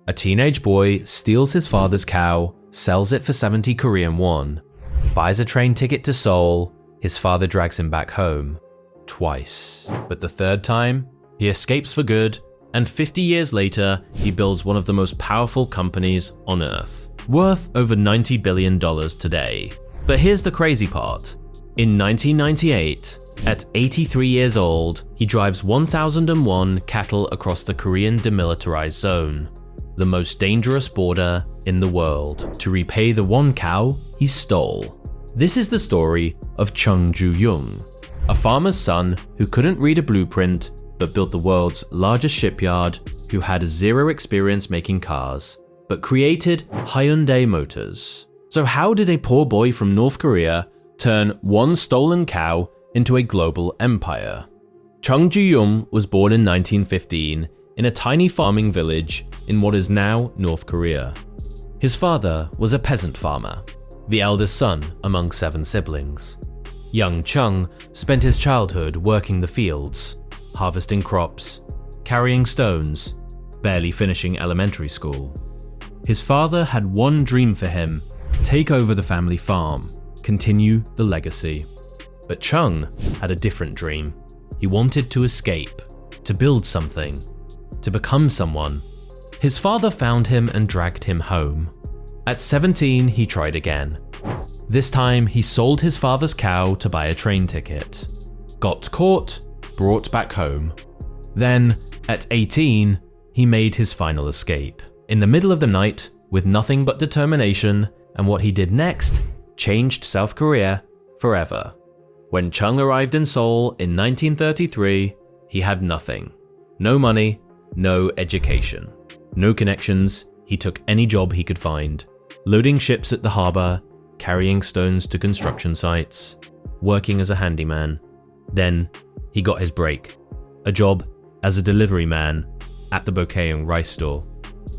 A teenage boy steals his father's cow, sells it for 70 Korean won, buys a train ticket to Seoul. His father drags him back home. Twice. But the third time, he escapes for good, and 50 years later, he builds one of the most powerful companies on Earth, worth over $90 billion today. But here's the crazy part. In 1998, at 83 years old, he drives 1001 cattle across the Korean demilitarized zone, the most dangerous border in the world, to repay the one cow he stole. This is the story of Chung Ju-yung, a farmer's son who couldn't read a blueprint but built the world's largest shipyard, who had zero experience making cars, but created Hyundai Motors. So how did a poor boy from North Korea turn one stolen cow into a global empire? Chung Ju-yung was born in 1915 in a tiny farming village in what is now North Korea. His father was a peasant farmer, the eldest son among 7 siblings. Young Chung spent his childhood working the fields, harvesting crops, carrying stones, barely finishing elementary school. His father had one dream for him: take over the family farm, continue the legacy. But Chung had a different dream. He wanted to escape, to build something, to become someone. His father found him and dragged him home. At 17, he tried again. This time, he sold his father's cow to buy a train ticket. Got caught, brought back home. Then, at 18, he made his final escape. In the middle of the night, with nothing but determination, and what he did next changed South Korea forever. When Chung arrived in Seoul in 1933, he had nothing. No money, no education, no connections. He took any job he could find, loading ships at the harbor, carrying stones to construction sites, working as a handyman. Then he got his break, a job as a delivery man at the Bokyeong rice store.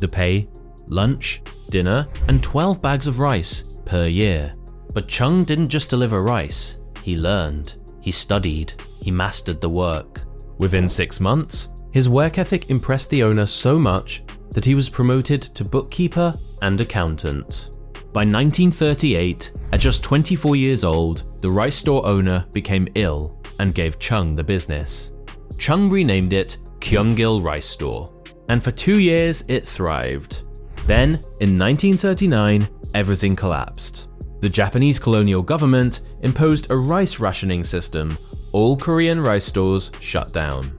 The pay, lunch, dinner, and 12 bags of rice per year. But Chung didn't just deliver rice. He learned, he studied, he mastered the work. Within 6 months, his work ethic impressed the owner so much that he was promoted to bookkeeper and accountant. By 1938, at just 24 years old, the rice store owner became ill and gave Chung the business. Chung renamed it Kyeonggil Rice Store, and for 2 years it thrived. Then, in 1939, everything collapsed. The Japanese colonial government imposed a rice rationing system. All Korean rice stores shut down.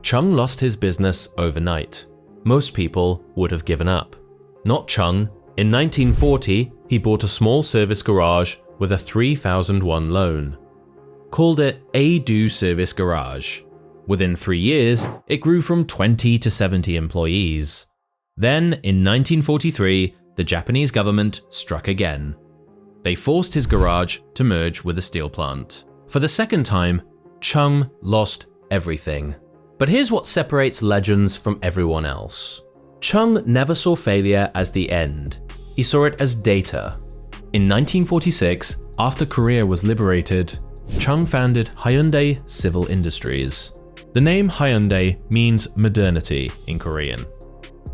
Chung lost his business overnight. Most people would have given up. Not Chung. In 1940, he bought a small service garage with a 3,001 loan. Called it a Do Service Garage. Within 3 years, it grew from 20 to 70 employees. Then, in 1943, the Japanese government struck again. They forced his garage to merge with a steel plant. For the second time, Chung lost everything. But here's what separates legends from everyone else. Chung never saw failure as the end. He saw it as data. In 1946, after Korea was liberated, Chung founded Hyundai Civil Industries. The name Hyundai means modernity in Korean.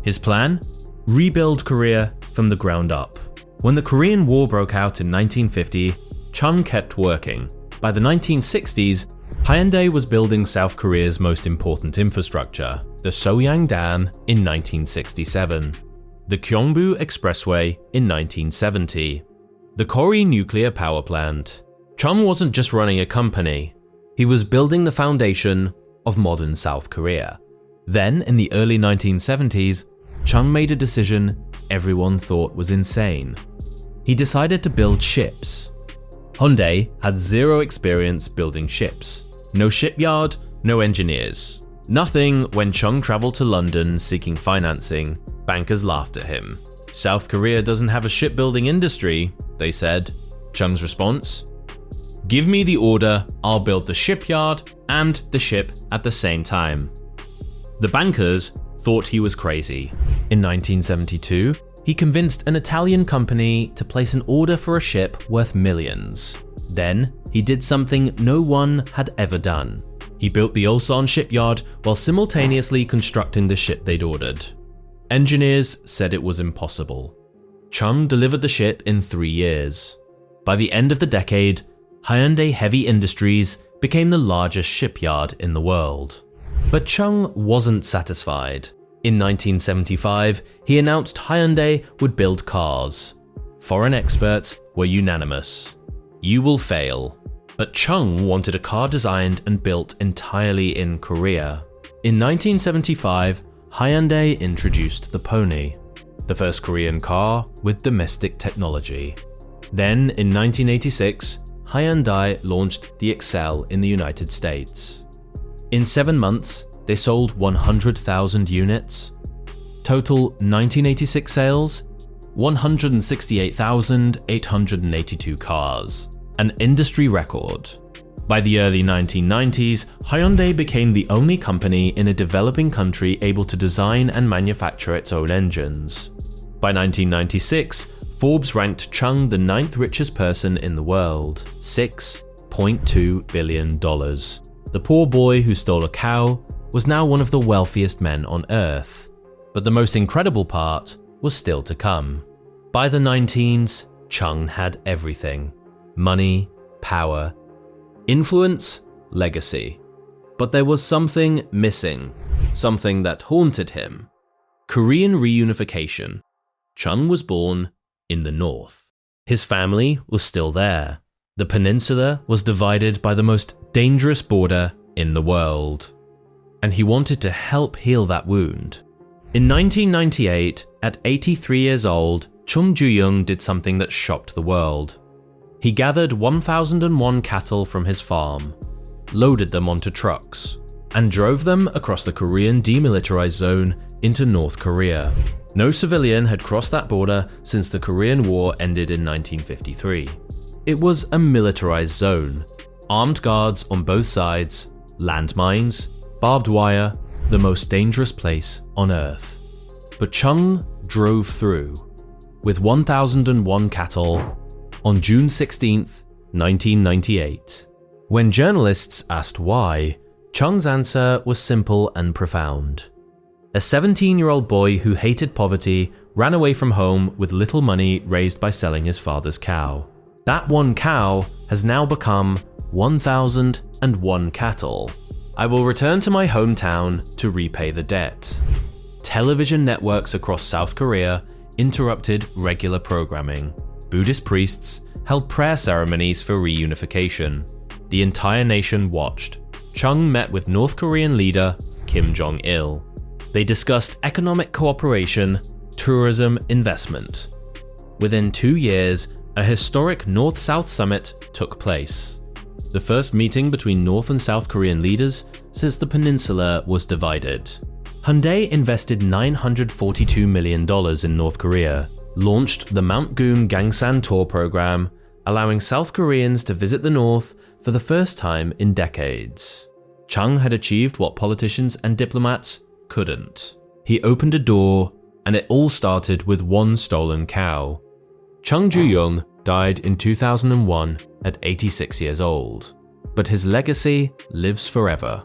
His plan? Rebuild Korea from the ground up. When the Korean War broke out in 1950, Chung kept working. By the 1960s, Hyundai was building South Korea's most important infrastructure, the Soyang-dan in 1967, the Gyeongbu Expressway in 1970, the Kori nuclear power plant. Chung wasn't just running a company, he was building the foundation of modern South Korea. Then, in the early 1970s, Chung made a decision everyone thought was insane. He decided to build ships. Hyundai had zero experience building ships. No shipyard, no engineers. Nothing. When Chung traveled to London seeking financing, bankers laughed at him. South Korea doesn't have a shipbuilding industry, they said. Chung's response? Give me the order, I'll build the shipyard and the ship at the same time. The bankers thought he was crazy. In 1972, he convinced an Italian company to place an order for a ship worth millions. Then, he did something no one had ever done. He built the Ulsan shipyard while simultaneously constructing the ship they'd ordered. Engineers said it was impossible. Chung delivered the ship in 3 years. By the end of the decade, Hyundai Heavy Industries became the largest shipyard in the world. But Chung wasn't satisfied. In 1975, he announced Hyundai would build cars. Foreign experts were unanimous. You will fail. But Chung wanted a car designed and built entirely in Korea. In 1975, Hyundai introduced the Pony, the first Korean car with domestic technology. Then, in 1986, Hyundai launched the Excel in the United States. In 7 months, they sold 100,000 units. Total 1986 sales, 168,882 cars, an industry record. By the early 1990s, Hyundai became the only company in a developing country able to design and manufacture its own engines. By 1996, Forbes ranked Chung the 9th richest person in the world, $6.2 billion. The poor boy who stole a cow was now one of the wealthiest men on earth. But the most incredible part was still to come. By the 19s, Chung had everything: money, power, influence, legacy. But there was something missing, something that haunted him. Korean reunification. Chung was born in the north. His family was still there. The peninsula was divided by the most dangerous border in the world. And he wanted to help heal that wound. In 1998, at 83 years old, Chung Ju-yung did something that shocked the world. He gathered 1,001 cattle from his farm, loaded them onto trucks, and drove them across the Korean demilitarized zone into North Korea. No civilian had crossed that border since the Korean War ended in 1953. It was a militarized zone, armed guards on both sides, landmines, barbed wire, the most dangerous place on earth. But Chung drove through, with 1,001 cattle, on June 16, 1998. When journalists asked why, Chung's answer was simple and profound. A 17-year-old boy who hated poverty ran away from home with little money raised by selling his father's cow. That one cow has now become 1,001 cattle. I will return to my hometown to repay the debt. Television networks across South Korea interrupted regular programming. Buddhist priests held prayer ceremonies for reunification. The entire nation watched. Chung met with North Korean leader Kim Jong-il. They discussed economic cooperation, tourism, investment. Within 2 years, a historic North-South summit took place. The first meeting between North and South Korean leaders since the peninsula was divided. Hyundai invested $942 million in North Korea, launched the Mount Goon Gangsan tour program, allowing South Koreans to visit the North for the first time in decades. Chung had achieved what politicians and diplomats couldn't. He opened a door, and it all started with one stolen cow. Chung Ju-yung died in 2001 at 86 years old, but his legacy lives forever.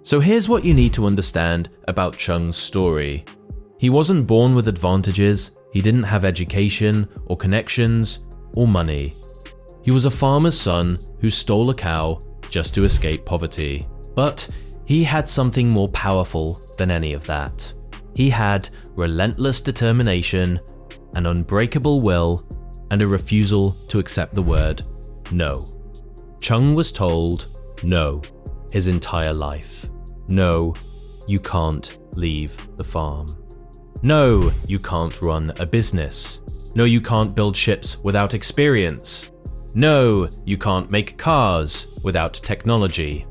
So here's what you need to understand about Chung's story. He wasn't born with advantages, he didn't have education or connections or money. He was a farmer's son who stole a cow just to escape poverty. But he had something more powerful than any of that. He had relentless determination, an unbreakable will, and a refusal to accept the word no. Chung was told no his entire life. No, you can't leave the farm. No, you can't run a business. No, you can't build ships without experience. No, you can't make cars without technology.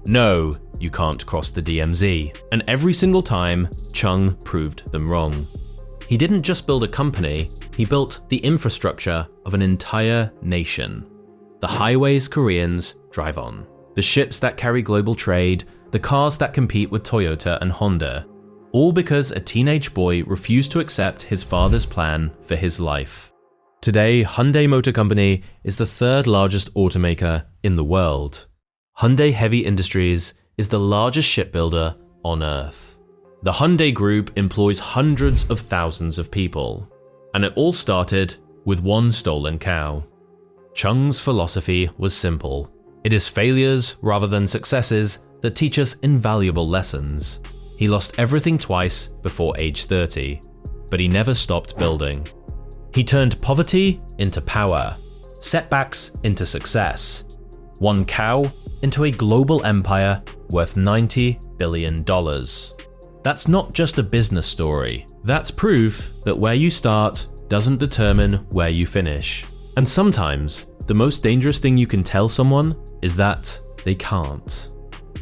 No, you can't cross the DMZ. And every single time, Chung proved them wrong. He didn't just build a company, he built the infrastructure of an entire nation. The highways Koreans drive on, the ships that carry global trade, the cars that compete with Toyota and Honda, all because a teenage boy refused to accept his father's plan for his life. Today, Hyundai Motor Company is the third largest automaker in the world. Hyundai Heavy Industries is the largest shipbuilder on Earth. The Hyundai Group employs hundreds of thousands of people, and it all started with one stolen cow. Chung's philosophy was simple. It is failures rather than successes that teach us invaluable lessons. He lost everything twice before age 30, but he never stopped building. He turned poverty into power, setbacks into success, one cow into a global empire worth $90 billion. That's not just a business story. That's proof that where you start doesn't determine where you finish. And sometimes, the most dangerous thing you can tell someone is that they can't.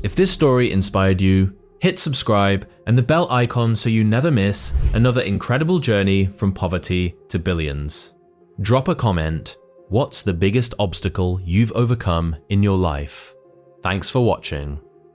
If this story inspired you, hit subscribe and the bell icon so you never miss another incredible journey from poverty to billions. Drop a comment. What's the biggest obstacle you've overcome in your life? Thanks for watching.